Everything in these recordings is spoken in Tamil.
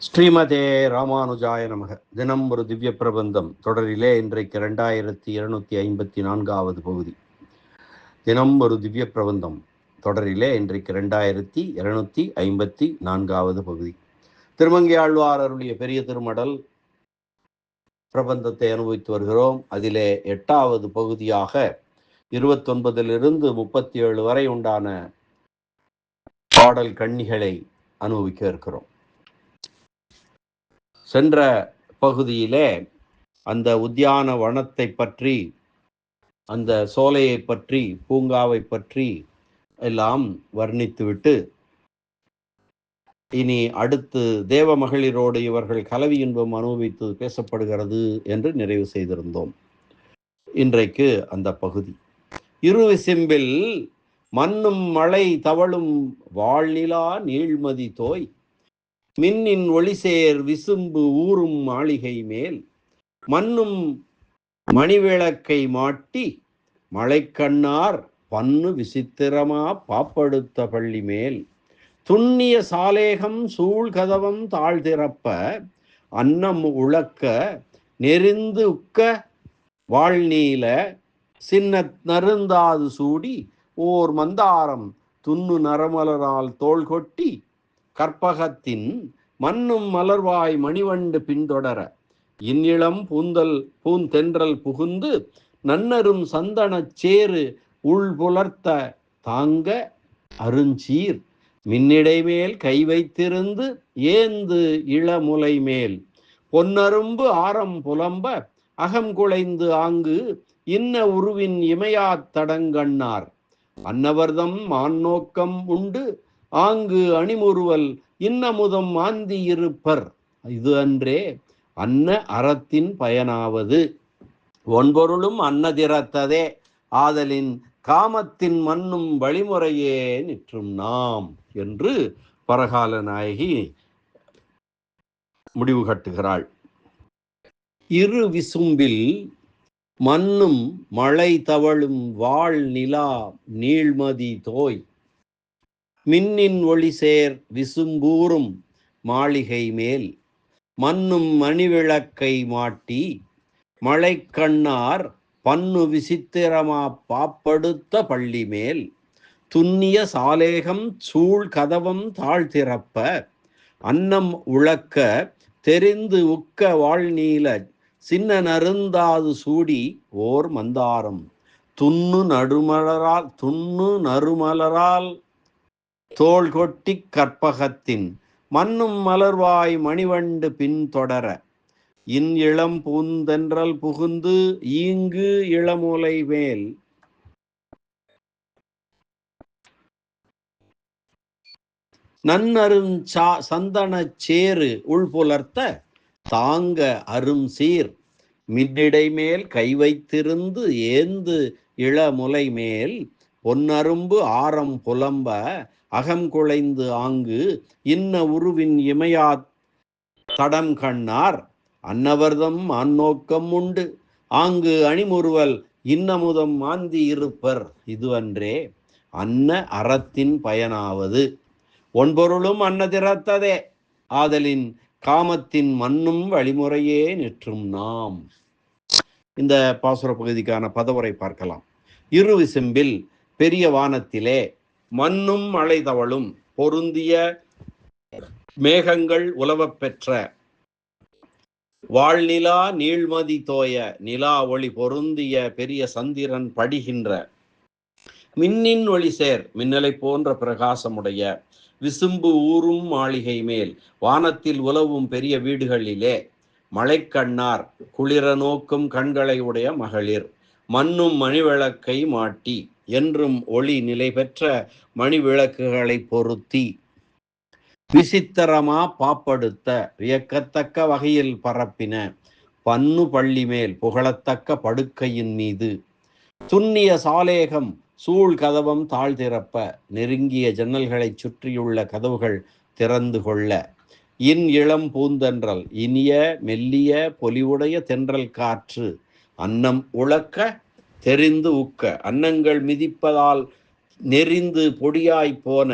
ஸ்ரீமதே ராமானுஜாய நமக. தினம் ஒரு திவ்ய பிரபந்தம் தொடரிலே இன்றைக்கு 2254வது பகுதி. தினம் ஒரு திவ்ய பிரபந்தம் தொடரிலே இன்றைக்கு 2254வது பகுதி. திருமங்கை ஆழ்வார் அருளிய பெரிய திருமடல் பிரபந்தத்தை அனுபவித்து வருகிறோம். அதிலே 8வது பகுதியாக 29லிருந்து 37 வரை உண்டான பாடல் கண்ணிகளை அனுபவிக்க இருக்கிறோம். சென்ற பகுதியிலே அந்த உத்தியான வனத்தை பற்றி, அந்த சோலையை பற்றி, பூங்காவை பற்றி எல்லாம் வர்ணித்துவிட்டு இனி அடுத்து தேவ மகளிரோடு இவர்கள் கலவி இன்பம் அனுபவித்து பேசப்படுகிறது என்று நிறைவு செய்திருந்தோம். இன்றைக்கு அந்த பகுதி. இருவிசிம்பில் மண்ணும் மழை தவழும் வாழ்நிலா நீழ்மதி தோய் மின்னின் ஒளிசேர் விசும்பு ஊறும் மாளிகை மேல் மண்ணும் மணிவிளக்கை மாட்டி மழைக்கண்ணார் பன்னு விசித்திரமா பாப்படுத்த பள்ளி மேல் துண்ணிய சாலேகம் சூழ் கதவம் தாழ்திறப்ப அன்னம் உழக்க நெறிந்து உக்க வாழ்நீல சின்ன நருந்தாது சூடி ஓர் மந்தாரம் துண்ணு நரமலரால் தோள் கொட்டி கற்பகத்தின் மண்ணும் மலர்வாய் மணிவண்டு பின்தொடர இன்னிளம் பூந்தென்றல் புகுந்து நன்னரும் சந்தனச் சேறு உள்புலர்த்த தாங்க அருஞ்சீர் மின்னிடை மேல் கை வைத்திருந்து ஏந்து இளமுலை மேல் பொன்னரும்பு ஆரம் புலம்ப அகம் குலைந்து ஆங்கு இன்ன உருவின் இமையாத் தடங்கண்ணார் அன்னவர்தம் மான்னோக்கம் உண்டு ஆங்கு அணிமுறுவல் இன்னமுதம் மாந்தி இருப்பர் இது அன்றே அன்ன அறத்தின் பயனாவது ஒன்பொருளும் அன்னதிறத்ததே ஆதலின் காமத்தின் மண்ணும் வழிமுறையே நிற்றும் நாம் என்று பரகால நாயகி முடிவு கட்டுகிறாள். இரு விசும்பில் மண்ணும் மழை தவழும் வாழ் நிலா நீழ்மதி தோய் மின்னின் ஒளிசேர் விசும்பூரும் மாளிகை மேல் மண்ணும் மணிவிளக்கை மாட்டி மழைக்கண்ணார் பன்னு விசித்திரமா பாப்படுத்த பள்ளி மேல் துண்ணிய சாலேகம் சூழ் கதவம் தாழ்திறப்ப அன்னம் உழக்க தெரிந்து உக்க வாழ்நீல சின்ன நருந்தாது சூடி ஓர் மந்தாரம் துண்ணு நறுமலரால் தோள் கொட்டி கற்பகத்தின் மண்ணும் மலர்வாய் மணிவண்டு பின்தொடர இன் இளம் பூந்தென்றல் புகுந்து ஈங்கு இளமுலை மேல் நன்னரும் சந்தனச் சேறு உள்புலர்த்த தாங்க அரும் சீர் மின்னிடை மேல் கை வைத்திருந்து ஏந்து இளமுலை மேல் பொன்னரும்பு ஆரம் புலம்ப அகம் குலைந்து ஆங்கு இன்ன உருவின் இமையாத் தடம் கண்ணார் அன்னவர்தம் அந்நோக்கம் உண்டு ஆங்கு அணிமுறுவல் இன்னமுதம் மாந்தி இருப்பர் இது அன்றே அன்ன அறத்தின் பயனாவது ஒன்பொருளும் அன்னதிறத்ததே ஆதலின் காமத்தின் மண்ணும் வழிமுறையே நிற்றும் நாம். இந்த பாசுர பகுதிக்கான பதவுரை பார்க்கலாம். இரு விசும்பில் பெரிய வானத்திலே மண்ணும் மழை தவழும் பொருந்திய மேகங்கள் உலவப் பெற்ற வாழ்நிலா நீழ்மதி தோய நிலா ஒளி பொருந்திய பெரிய சந்திரன் படிகின்ற மின்னின் ஒளி சேர் மின்னலை போன்ற பிரகாசமுடைய விசும்பு ஊறும் மாளிகை மேல் வானத்தில் உலவும் பெரிய வீடுகளிலே மழைக்கண்ணார் குளிர நோக்கும் கண்களை உடைய மகளிர் மண்ணும் மணிவிளக்கை மாட்டி என்றும் ஒளி நிலை பெற்ற மணிவிளக்குகளை பொருத்தி விசித்திரமா பாப்படுத்த வியக்கத்தக்க வகையில் பரப்பின பன்னு பள்ளி மேல் புகழத்தக்க படுக்கையின் மீது துண்ணிய சாலேகம் சூழ் கதவம் தாழ்திறப்ப நெருங்கிய ஜன்னல்களை சுற்றியுள்ள கதவுகள் திறந்து கொள்ள இன் இளம் பூந்தென்றல் இனிய மெல்லிய பொலிவுடைய தென்றல் காற்று அன்னம் உழக்க தெரிந்து உக்க அன்னங்கள் மிதிப்பதால் நெறிந்து பொடியாய் போன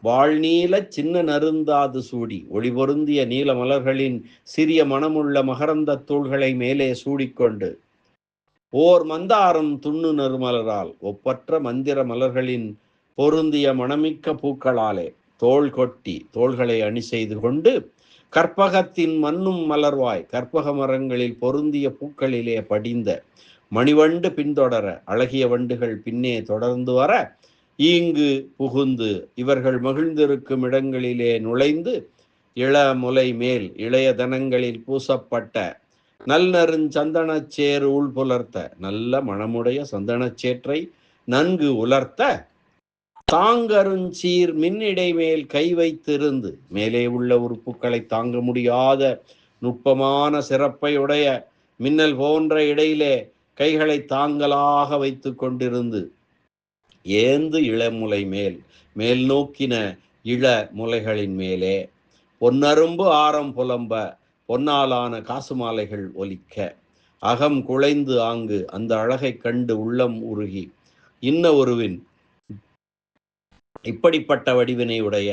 வாழ்நீல சின்ன நருந்தாது சூடி ஒளி பொருந்திய நீல மலர்களின் சிறிய மனமுள்ள மகரந்த தூள்களை மேலே சூடிக்கொண்டு ஓர் மந்தாரம் துண்ணு நறுமலரால் ஒப்பற்ற மந்திர மலர்களின் பொருந்திய மணமிக்க பூக்களாலே தோள் கொட்டி தோள்களை அணி செய்து கொண்டு கற்பகத்தின் மண்ணும் மலர்வாய் கற்பக மரங்களில் பொருந்திய பூக்களிலே படிந்த மணிவண்டு பின்தொடர அழகிய வண்டுகள் பின்னே தொடர்ந்து வர ஈங்கு புகுந்து இவர்கள் மகிழ்ந்திருக்கும் இடங்களிலே நுழைந்து இளமுலை மேல் இளைய தனங்களில் பூசப்பட்ட நல்நறுஞ்சந்தனச்சேர் உள் புலர்த்த நல்ல மணமுடைய சந்தனச்சேற்றை நன்கு உலர்த்த தாங்கருஞ்சீர் மின்னிடை மேல் கை வைத்திருந்து மேலே உள்ள உறுப்புகளை தாங்க முடியாத நுட்பமான சிறப்பை உடைய மின்னல் போன்ற இடையிலே கைகளை தாங்கலாக வைத்து கொண்டிருந்து ஏந்து இளமுலை மேல் நோக்கின இள முலைகளின் மேலே பொன்னரும்பு ஆரம் புலம்ப பொன்னாலான காசு மாலைகள் ஒலிக்க அகம் குலைந்து ஆங்கு அந்த அழகை கண்டு உள்ளம் உருகி இன்ன ஒருவின் இப்படிப்பட்ட வடிவினை உடைய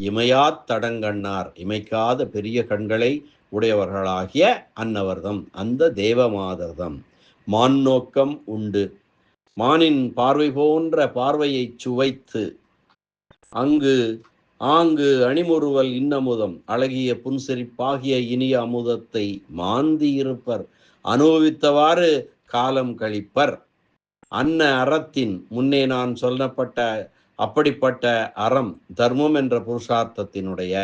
இமையாத் தடங்கண்ணார் இமைக்காத பெரிய கண்களை உடையவர்களாகிய அன்னவர்தம் அந்த தேவமாதர்தம் மான் நோக்கம் உண்டு மானின் பார்வை போன்ற பார்வையை சுவைத்து ஆங்கு அணிமுறுவல் இன்னமுதம் அழகிய புன்சிரிப்பாகிய இனிய அமுதத்தை மாந்தி இருப்பர் அனுபவித்தவாறு காலம் கழிப்பர் அன்ன அறத்தின் முன்னே நான் சொல்லப்பட்ட அப்படிப்பட்ட அறம் தர்மம் என்ற புருஷார்த்தத்தினுடைய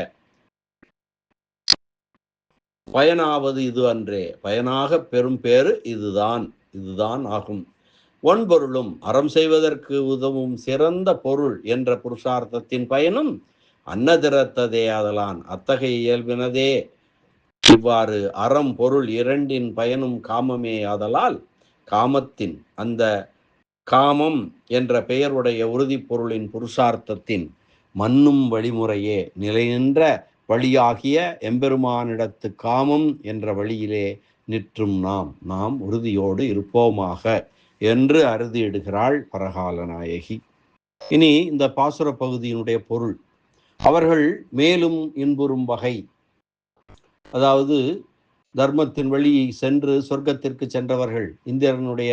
பயனாவது இது அன்றே பயனாக பெரும் பேறு இதுதான் ஆகும். ஒன்பொருளும் அறம் செய்வதற்கு உதவும் சிறந்த பொருள் என்ற புருஷார்த்தத்தின் பயனும் அன்னதிரத்ததே ஆதலான் அத்தகைய இயல்பினதே. இவ்வாறு அறம் பொருள் இரண்டின் பயனும் காமமே ஆதலால் காமத்தின் அந்த காமம் என்ற பெயருடைய உறுதி பொருளின் புருஷார்த்தத்தின் மன்னும் வழிமுறையே நிலைநின்ற வழியாகிய எம்பெருமானிடத்து காமம் என்ற வழியிலே நிற்றும் நாம் உறுதியோடு இருப்போமாக என்று அறுதியிடுகிறாள் பரகாலநாயகி. இனி இந்த பாசுர பகுதியினுடைய பொருள், அவர்கள் மேலும் இன்புறும் வகை, அதாவது தர்மத்தின் வழி சென்று சொர்க்கத்திற்கு சென்றவர்கள், இந்திரனுடைய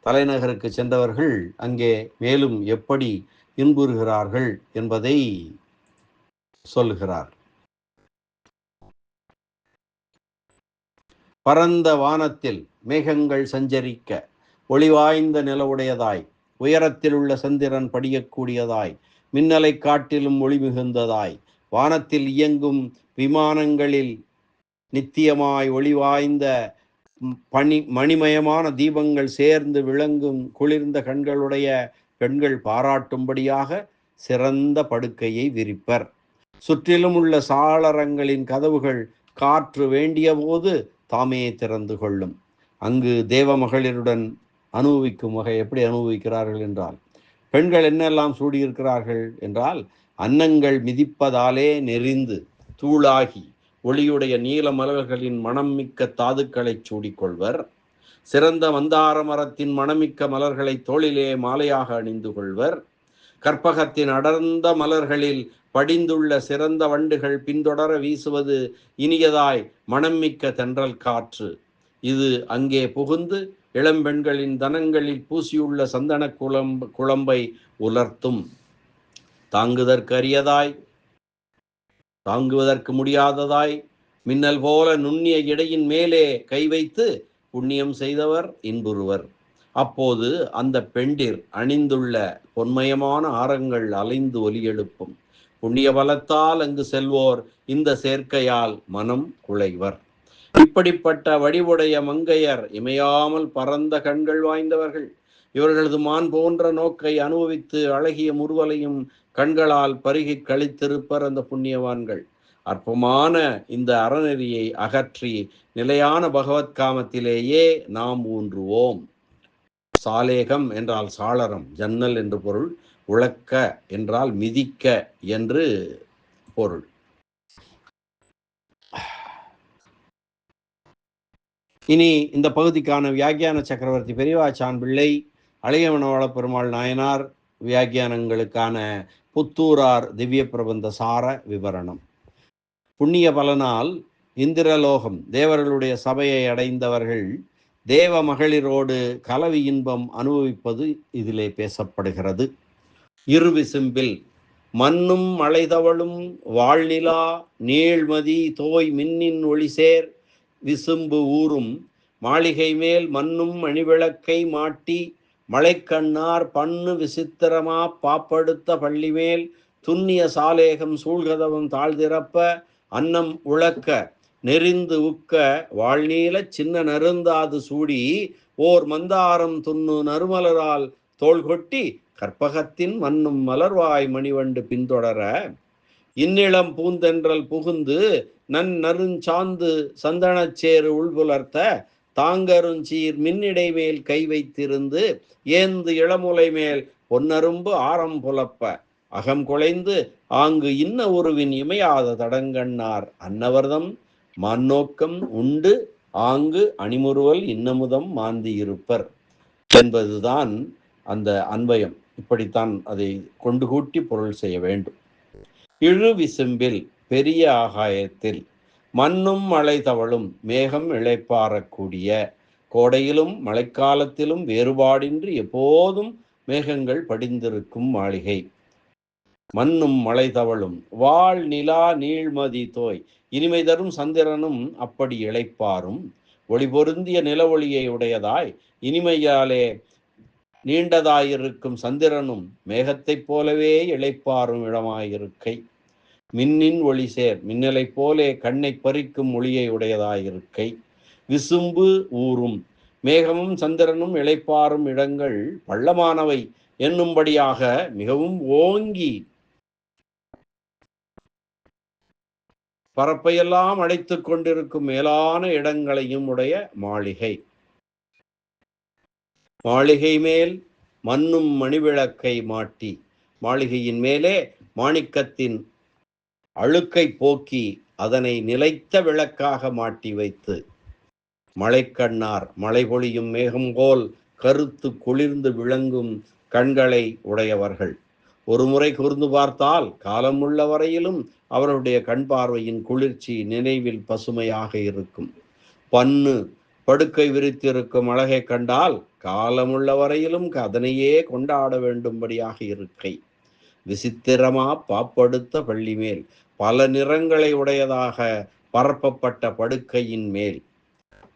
தலைநகருக்கு சென்றவர்கள் அங்கே மேலும் எப்படி இன்புறுகிறார்கள் என்பதை சொல்லுகிறார். பரந்த வானத்தில் மேகங்கள் சஞ்சரிக்க ஒளிவாய்ந்த நிலவுடையதாய் உயரத்தில் உள்ள சந்திரன் படியக்கூடியதாய் மின்னலை காட்டிலும் ஒளி மிகுந்ததாய் வானத்தில் இயங்கும் விமானங்களில் நித்தியமாய் ஒளிவாய்ந்த மணிமயமான தீபங்கள் சேர்ந்து விளங்கும் குளிர்ந்த கண்களுடைய பெண்கள் பாராட்டும்படியாக சிறந்த படுக்கையை விரிப்பர். சுற்றிலும் உள்ள சாளரங்களின் கதவுகள் காற்று வேண்டிய போது தாமே திறந்து கொள்ளும். அங்கு தேவ மகளிருடன் அனுபவிக்கும் வகை எப்படி அனுபவிக்கிறார்கள் என்றால், பெண்கள் என்னெல்லாம் சூடியிருக்கிறார்கள் என்றால், அன்னங்கள் மிதிப்பதாலே நெறிந்து தூளாகி ஒளியுடைய நீல மலர்களின் மனம் மிக்க தாதுக்களை சூடிக்கொள்வர். சிறந்த மந்தார மரத்தின் மணமிக்க மலர்களை தோளிலே மாலையாக அணிந்து கொள்வர். கற்பகத்தின் அடர்ந்த மலர்களில் படிந்துள்ள சிறந்த வண்டுகள் பின்தொடர வீசுவது இனியதாய் மணம்மிக்க தென்றல் காற்று. இது அங்கே புகுந்து இளம்பெண்களின் தனங்களில் பூசியுள்ள சந்தன குழம்பை உலர்த்தும். தாங்குவதற்கு முடியாததாய் மின்னல் போல நுண்ணிய இடையின் மேலே கை வைத்து புண்ணியம் செய்தவர் இன்புறுவர். அப்போது அந்த பெண்டிர் அணிந்துள்ள பொன்மயமான ஆரங்கள் அலைந்து ஒலி எழுப்பும். புண்ணிய பலத்தால் அங்கு செல்வோர் இந்த சேர்க்கையால் மனம் குலைவர். இப்படிப்பட்ட வடிவுடைய மங்கையர் இமையாமல் பரந்த கண்கள் வாய்ந்தவர்கள். இவர்களது மான் போன்ற நோக்கை அனுபவித்து அழகிய முறுவலையும் கண்களால் பருகி கழித்திருப்பர் அந்த புண்ணியவான்கள். அற்பமான இந்த அறநெறியை அகற்றி நிலையான பகவத்காமத்திலேயே நாம் ஊன்றுவோம். சாலேகம் என்றால் சாளரம், ஜன்னல் என்று பொருள், உழக்க என்றால் மிதிக்க என்று பொருள். இனி இந்த பகுதிக்கான வியாக்கியான சக்கரவர்த்தி பெரியவாச்சான் பிள்ளை, அழகிய மணவாள பெருமாள் நாயனார் வியாக்கியானங்களுக்கான புத்தூரார் திவ்ய பிரபந்த சார விவரணம். புண்ணிய பலனால் இந்திரலோகம் தேவர்களுடைய சபையை அடைந்தவர்கள் தேவ மகளிரோடு கலவி இன்பம் அனுபவிப்பது இதிலே பேசப்படுகிறது. இருவிசும்பில் மண்ணும் மலைதவளும் வாழ்நிலா நீழ்மதி தோய் மின்னின் ஒளிசேர் விசும்பு ஊரும் மாளிகை மேல் மண்ணும் மணிவிளக்கை மாட்டி மலைக்கண்ணார் பண்ணு விசித்திரமா பாப்படுத்த பள்ளிமேல் துன்னிய சாலேகம் சூழ்கதவம் தாழ்திறப்ப அன்னம் உழக்க நெறிந்து உக்க வாழ்நீல சின்ன நருந்தாது சூடி ஓர் மந்தாரம் துண்ணு நறுமலரால் தோள் கொட்டி கற்பகத்தின் மண்ணும் மலர்வாய் மணிவண்டு பின்தொடர இன்னிளம் பூந்தென்றல் புகுந்து நறுஞ்சாந்து சந்தனச்சேறு உள்புலர்த்த தாங்கருஞ்சீர் மின்னிடை மேல் கை வைத்திருந்து ஏந்து இளமுலை மேல் பொன்னரும்பு ஆரம் புலப்ப அகம் குலைந்து ஆங்கு இன்ன ஒருவின் இமையாத தடங்கண்ணார் அன்னவர்தம் மன்னோக்கம் உண்டு ஆங்கு அணிமுறுவல் இன்னமுதம் மாந்தி இருப்பர் என்பதுதான் அந்த அன்வயம். இப்படித்தான் அதை கொண்டு கூட்டி பொருள் செய்ய வேண்டும். இழு விசும்பில் பெரிய ஆகாயத்தில் மண்ணும் மழை தவழும் மேகம் இளைப்பாறக்கூடிய கோடையிலும் மழைக்காலத்திலும் வேறுபாடின்றி எப்போதும் மேகங்கள் படிந்திருக்கும் மாளிகை. மண்ணும் மழை தவழும் வாழ் நிலா நீழ்மதி தோய் இனிமை தரும் சந்திரனும் அப்படி இளைப்பாரும் ஒளி பொருந்திய நில ஒளியை உடையதாய் இனிமையாலே நீண்டதாயிருக்கும் சந்திரனும் மேகத்தைப் போலவே இளைப்பாரும் இடமாயிருக்கை. மின்னின் ஒளி சேர் மின்னலை போலே கண்ணை பறிக்கும் ஒளியை உடையதாயிருக்கை. விசும்பு ஊரும் மேகமும் சந்திரனும் இளைப்பாறும் இடங்கள் பள்ளமானவை என்னும்படியாக மிகவும் ஓங்கி பரப்பையெல்லாம் அடைத்துக் கொண்டிருக்கும் மேலான இடங்களையும் உடைய மாளிகை. மாளிகை மேல் மண்ணும் மணிவிளக்கை மாட்டி மாளிகையின் மேலே மாணிக்கத்தின் அழுக்கை போக்கி அதனை நிலைத்த விளக்காக மாட்டி வைத்து மழைக்கண்ணார் மழை பொழியும் மேகம் போல் கருத்து குளிர்ந்து விளங்கும் கண்களை உடையவர்கள். ஒரு முறை கூர்ந்து பார்த்தால் காலம் உள்ள வரையிலும் அவருடைய கண் பார்வையின் குளிர்ச்சி நினைவில் பசுமையாக இருக்கும். பன்னு படுக்கை விரித்திருக்கும் அழகை கண்டால் காலமுள்ள வரையிலும் அதனையே கொண்டாட வேண்டும்படியாக இருக்கை. விசித்திரமா பாப்படுத்த பள்ளி மேல் பல நிறங்களை உடையதாக பரப்பப்பட்ட படுக்கையின் மேல்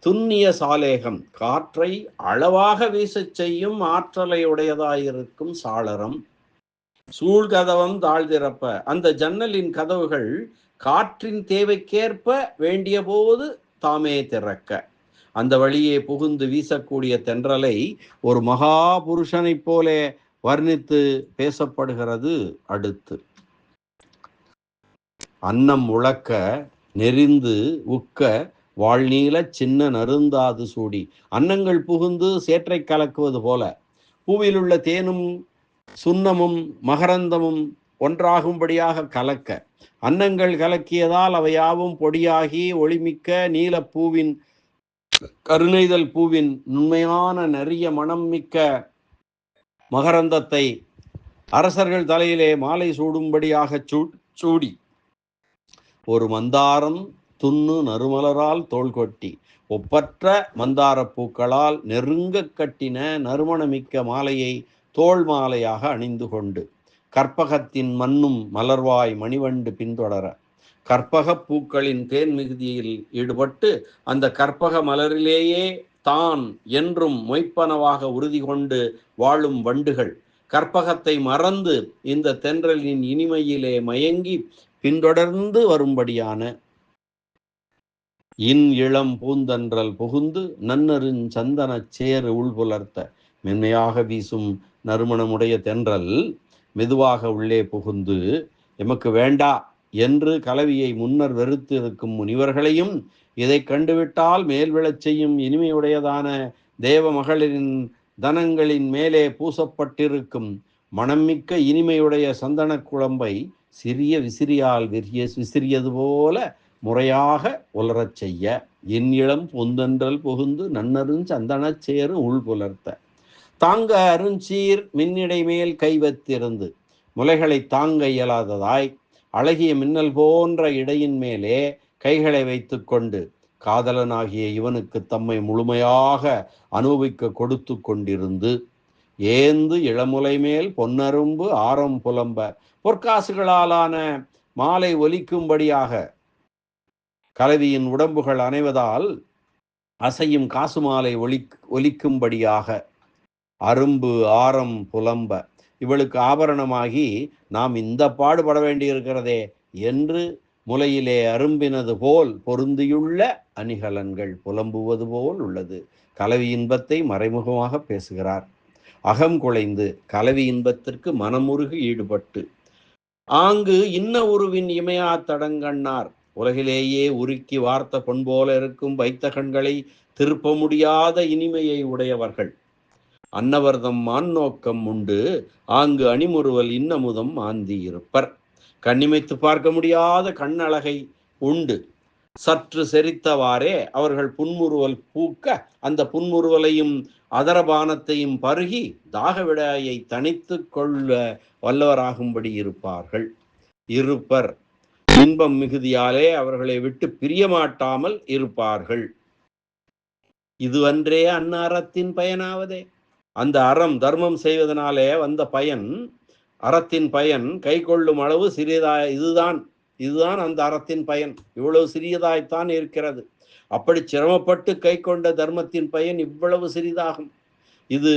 துன்னிய சாலேகம் காற்றை அளவாக வீசச் செய்யும் ஆற்றலை உடையதாயிருக்கும் சாளரம். சூழ்கதவம் தாழ்திறப்ப அந்த ஜன்னலின் கதவுகள் காற்றின் தேவைக்கேற்ப வேண்டிய போது தாமே திறக்க அந்த வழியே புகுந்து வீசக்கூடிய தென்றலை ஒரு மகா புருஷனைப் போலே வர்ணித்து பேசப்படுகிறது. அடுத்து அன்னம் உழக்க நெறிந்து உக்க வாழ்நீல சின்ன நருந்தாது சூடி அன்னங்கள் புகுந்து சேற்றை கலக்குவது போல பூவிலுள்ள தேனும் சுண்ணமும் மகரந்தமும் ஒன்றாகும்படியாக கலக்க அன்னங்கள் கலக்கியதால் அவையாவும் பொடியாகி ஒளிமிக்க நீலப்பூவின் கருணைதல் பூவின் நுண்மையான நெறிய மனம் மிக்க மகரந்தத்தை அரசர்கள் தலையிலே மாலை சூடும்படியாக சூடி ஒரு மந்தாரம் துண்ணு நறுமலரால் தோள் கொட்டி ஒப்பற்ற மந்தார பூக்களால் நெருங்க கட்டின நறுமணமிக்க மாலையை தோள் மாலையாக அணிந்து கொண்டு கற்பகத்தின் மண்ணும் மலர்வாய் மணிவண்டு பின்தொடர கற்பக பூக்களின் தேன் மிகுதியில் ஈடுபட்டு அந்த கற்பக மலரிலேயே தான் என்றும் மொய்ப்பனவாக உறுதி கொண்டு வாழும் வண்டுகள் கற்பகத்தை மறந்து இந்த தென்றலின் இனிமையிலே மயங்கி பின்தொடர்ந்து வரும்படியான இளம் பூந்தன்றல் புகுந்து நன்னருஞ்சந்தன சேறு உள்புலர்த்த மென்மையாக வீசும் நறுமணமுடைய தென்றல் மெதுவாக உள்ளே புகுந்து எமக்கு வேண்டா என்று கலவியை முன்னர் வெறுத்து இருக்கும் முனிவர்களையும் இதை கண்டுவிட்டால் மேல் விழச் செய்யும் இனிமையுடையதான தேவ மகளிரின் தனங்களின் மேலே பூசப்பட்டிருக்கும் மணம்மிக்க இனிமையுடைய சந்தன குழம்பை சிறிய விசிறியால் விசிறியது போல முறையாக உலரச் செய்ய இளம் பொந்தன்றல் புகுந்து நன்னருஞ்சந்தனச் சேறு உள்புலர்த்த தாங்க அருஞ்சீர் மின்னிடை மேல் கை வைத்திருந்து முலைகளை தாங்க இயலாததாய் அழகிய மின்னல் போன்ற இடையின் மேலே கைகளை வைத்து கொண்டு காதலனாகிய இவனுக்கு தம்மை முழுமையாக அனுபவிக்க கொடுத்து கொண்டிருந்து ஏந்து இளமுலை மேல் பொன்னரும்பு ஆரம் புலம்ப பொற்காசுகளாலான மாலை ஒலிக்கும்படியாக கலவியின் உடம்புகள் அணைவதால் அசையும் காசு மாலை ஒலிக்கும்படியாக அரும்பு ஆரம் புலம்ப இவளுக்கு ஆபரணமாகி நாம் இந்த பாடுபட வேண்டியிருக்கிறதே என்று முலையிலே அரும்பினது போல் பொருந்தியுள்ள அணிகலன்கள் புலம்புவது போல் உள்ளது. கலவி இன்பத்தை மறைமுகமாக பேசுகிறார். அகம் குலைந்து கலவி இன்பத்திற்கு மனமுருகி ஈடுபட்டு ஆங்கு இன்ன உருவின் இமையா தடங்கண்ணார் உலகிலேயே உருக்கி வார்த்த பொன் போல இருக்கும் வைத்த கண்களை திருப்ப முடியாத இனிமையை உடையவர்கள். அன்னவர்தம் மான்னோக்கம் உண்டு ஆங்கு அணிமுறுவல் இன்னமுதம் ஆந்தி இருப்பர். கண்ணிமைத்து பார்க்க முடியாத கண்ணழகை உண்டு சற்று செரித்தவாறே அவர்கள் புன்முறுவல் பூக்க அந்த புன்முறுவலையும் அதரபானத்தையும் பருகி தாகவிடாயை தனித்து கொள்ள வல்லவராகும்படி இருப்பர். இன்பம் மிகுதியாலே அவர்களை விட்டு பிரியமாட்டாமல் இருப்பார்கள். இதுவன்றே அறத்தின் பயனாவதே. அந்த அறம் தர்மம் செய்வதனாலே வந்த பயன், அறத்தின் பயன் கை கொள்ளும் அளவு சிறியதாய் இதுதான் அந்த அறத்தின் பயன். இவ்வளவு சிறியதாய்த்தான் இருக்கிறது. அப்படி சிரமப்பட்டு கை கொண்ட தர்மத்தின் பயன் இவ்வளவு சிறிதாகும். இது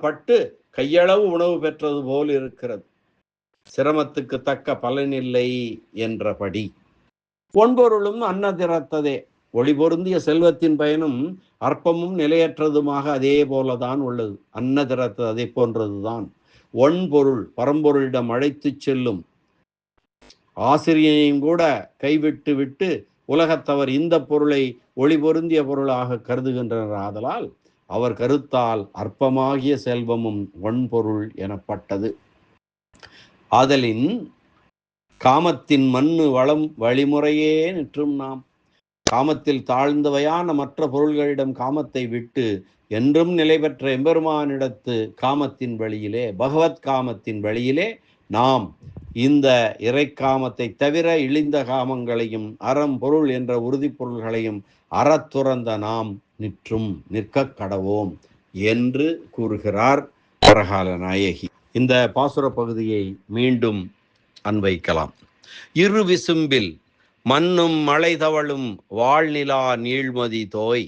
பட்டு கையளவு உணவு பெற்றது போல் இருக்கிறது. சிரமத்துக்கு தக்க பலனில்லை என்றபடி பொன்பொருளும் அன்னதிறத்ததே. ஒளி பொருந்திய செல்வத்தின் பயனும் அற்பமும் நிலையற்றதுமாக அதே போலதான் உள்ளது. அன்னதிறத்து அதை போன்றதுதான். ஒன்பொருள் பரம்பொருளிடம் அழைத்து செல்லும் ஆசிரியையும் கூட கைவிட்டு விட்டு உலகத்தவர் இந்த பொருளை ஒளி பொருந்திய பொருளாக கருதுகின்றனர். ஆதலால் அவர் கருத்தால் அற்பமாகிய செல்வமும் ஒன்பொருள் எனப்பட்டது. ஆதலின் காமத்தின் மண்ணு வளம் வழிமுறையே நிற்றும் நாம். காமத்தில் தாழ்ந்தவையான மற்ற பொருள்களிடம் காமத்தை விட்டு என்றும் நிலை பெற்ற எம்பெருமானிடத்து காமத்தின் வழியிலே, பகவத் காமத்தின் வழியிலே நாம் இந்த இறைக்காமத்தை தவிர இழிந்த காமங்களையும் அறம் பொருள் என்ற உறுதி பொருள்களையும் அறத்துறந்த நாம் நிற்க கடவோம் என்று கூறுகிறார் பரகால நாயகி. இந்த பாசுர பகுதியை மீண்டும் அன்வைக்கலாம். இரு விசும்பில் மண்ணும் மலை தவழும் வாழ்நிலா நீழ்மதி தோய்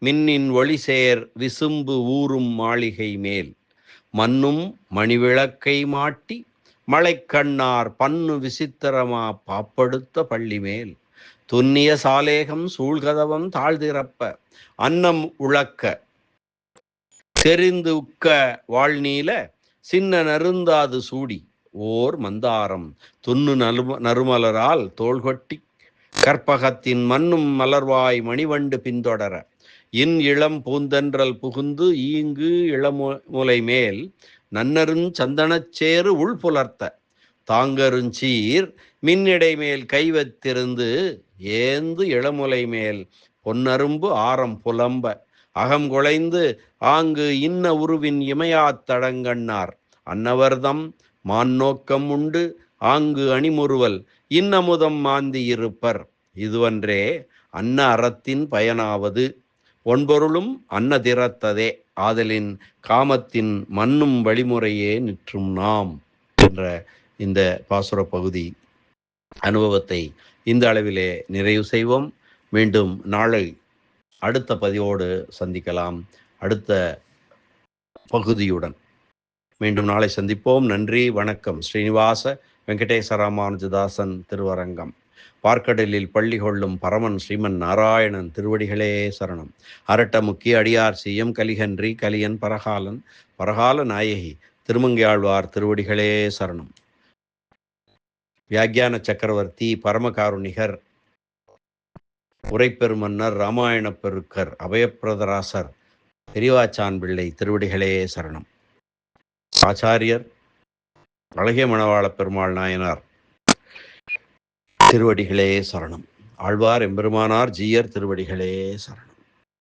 மின்னின் ஒளிசேர் விசும்பு ஊறும் மாளிகை மேல் மண்ணும் மணிவிளக்கை மாட்டி மலைக்கண்ணார் பன்னு விசித்திரமா பாப்படுத்த பள்ளி மேல் துன்னிய சாலேகம் சூழ்கதவம் தாழ்திறப்ப அன்னம் உழக்க தெரிந்து உக்க வாழ்நீல சின்ன நருந்தாது சூடி ஓர் மந்தாரம் துண்ணு நறுமலரால் தோள்கொட்டி கற்பகத்தின் மண்ணும் மலர்வாய் மணிவண்டு பின்தொடர இளம் பூந்தென்றல் புகுந்து ஈங்கு இளமுலை மேல் நன்னருஞ் சந்தனச்சேறு உள்புலர்த்த தாங்கருஞ்சீர் மின்னிடை மேல் கைவத்திருந்து ஏந்து இளமுலை மேல் பொன்னரும்பு ஆரம் புலம்ப அகம் குலைந்து ஆங்கு இன்ன உருவின் இமையாத்தடங்கண்ணார் அன்னவர்தம் மான்னோக்கம் உண்டு ஆங்கு அணிமுறுவல் இன்னமுதம் மாந்தி இருப்பர். இதுவன்றே அன்ன அறத்தின் பயனாவது. ஒன்பொருளும் அன்னதிறத்ததே. ஆதலின் காமத்தின் மண்ணும் வழிமுறையே நிற்றும் நாம் என்ற இந்த பாசுர பகுதி அனுபவத்தை இந்த அளவிலே நிறைவு செய்வோம். மீண்டும் நாளை அடுத்த பதிவோடு சந்திக்கலாம். அடுத்த பகுதியுடன் மீண்டும் நாளை சந்திப்போம். நன்றி, வணக்கம். ஸ்ரீனிவாச வெங்கடேச ராமானுஜதாசன் திருவரங்கம். பார்க்கடலில் பள்ளி கொள்ளும் பரமன் ஸ்ரீமன் நாராயணன் திருவடிகளே சரணம். அரட்ட முக்கிய அடியார் சிஎம் கலிகன்றி கலியன் பரகால நாயகி திருமங்கையாழ்வார் திருவடிகளே சரணம். வியாக்கியான சக்கரவர்த்தி பரமகாருணிகர் உரைப்பெருமன்னர் ராமாயண பெருக்கர் அபயப்பிரதராசர் பெரியவாச்சான் பிள்ளை திருவடிகளே சரணம். ஆச்சாரியர் அழகிய மணவாள பெருமாள் நாயனார் திருவடிகளே சரணம். ஆழ்வார் எம்பெருமானார் ஜீயர் திருவடிகளே சரணம்.